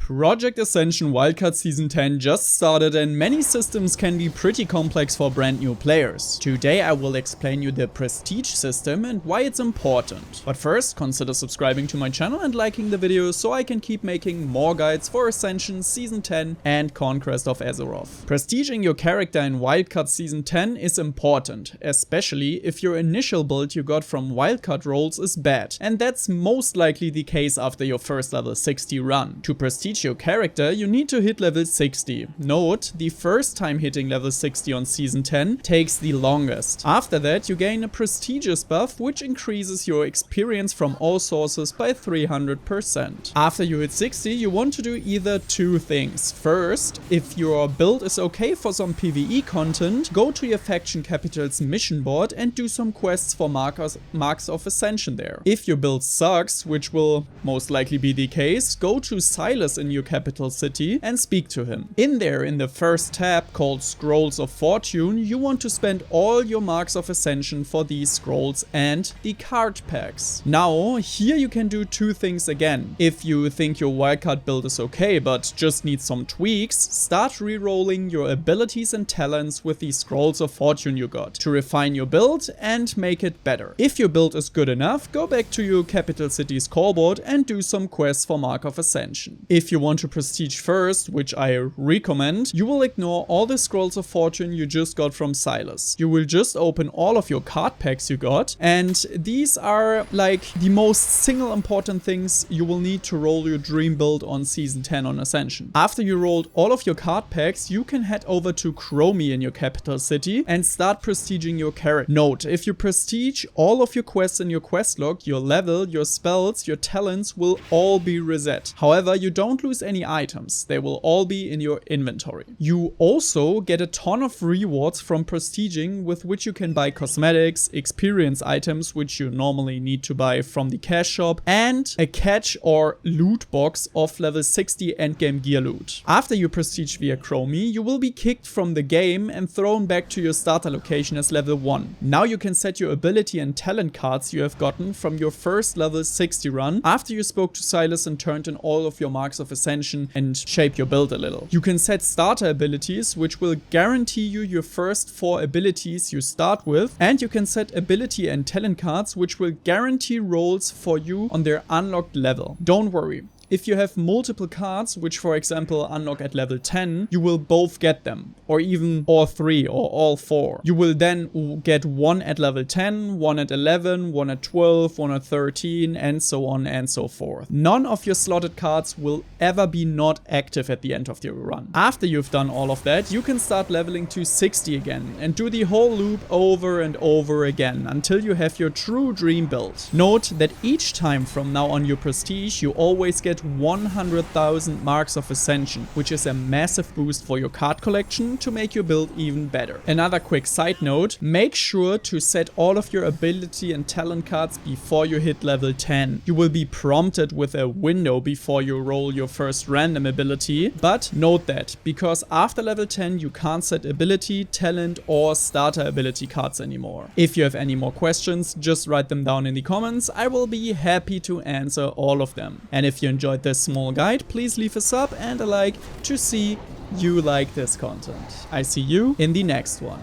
Project Ascension Wildcard Season 10 just started and many systems can be pretty complex for brand new players. Today I will explain you the Prestige system and why it's important. But first, consider subscribing to my channel and liking the video so I can keep making more guides for Ascension Season 10 and Conquest of Azeroth. Prestiging your character in Wildcard Season 10 is important, especially if your initial build you got from wildcard rolls is bad, and that's most likely the case after your first level 60 run. To prestige your character, you need to hit level 60. Note, the first time hitting level 60 on Season 10 takes the longest. After that, you gain a prestigious buff which increases your experience from all sources by 300%. After you hit 60, you want to do either two things. First, if your build is okay for some PvE content, go to your faction capital's mission board and do some quests for marks of Ascension there. If your build sucks, which will most likely be the case, go to Silas in your capital city and speak to him. In there, in the first tab called Scrolls of Fortune, you want to spend all your marks of Ascension for these scrolls and the card packs. Now, here you can do two things again. If you think your wildcard build is okay but just needs some tweaks, start rerolling your abilities and talents with the Scrolls of Fortune you got to refine your build and make it better. If your build is good enough, go back to your capital city's scoreboard and do some quests for Mark of Ascension. If you want to prestige first, which I recommend, you will ignore all the Scrolls of Fortune you just got from Silas. You will just open all of your card packs you got, and these are like the most single important things you will need to roll your dream build on Season 10 on Ascension. After you rolled all of your card packs, you can head over to Chromie in your capital city and start prestiging your character. Note, if you prestige all of your quests in your quest log, your level, your spells, your talents will all be reset. However, you don't lose any items. They will all be in your inventory. You also get a ton of rewards from prestiging, with which you can buy cosmetics, experience items which you normally need to buy from the cash shop, and a catch or loot box of level 60 endgame gear loot. After you prestige via Chromie, you will be kicked from the game and thrown back to your starter location as level 1. Now you can set your ability and talent cards you have gotten from your first level 60 run after you spoke to Silas and turned in all of your marks of Ascension and shape your build a little. You can set starter abilities which will guarantee you your first 4 abilities you start with, and you can set ability and talent cards which will guarantee rolls for you on their unlocked level. Don't worry. If you have multiple cards, which for example unlock at level 10, you will both get them, or even all 3 or all 4. You will then get one at level 10, one at 11, one at 12, one at 13, and so on and so forth. None of your slotted cards will ever be not active at the end of your run. After you've done all of that, you can start leveling to 60 again and do the whole loop over and over again until you have your true dream build. Note that each time from now on you prestige, you always get 100,000 marks of Ascension, which is a massive boost for your card collection to make your build even better. Another quick side note, make sure to set all of your ability and talent cards before you hit level 10. You will be prompted with a window before you roll your first random ability, but note that, because after level 10 you can't set ability, talent or starter ability cards anymore. If you have any more questions, just write them down in the comments. I will be happy to answer all of them. And if you enjoyed this small guide, please leave a sub and a like to see you like this content. I see you in the next one.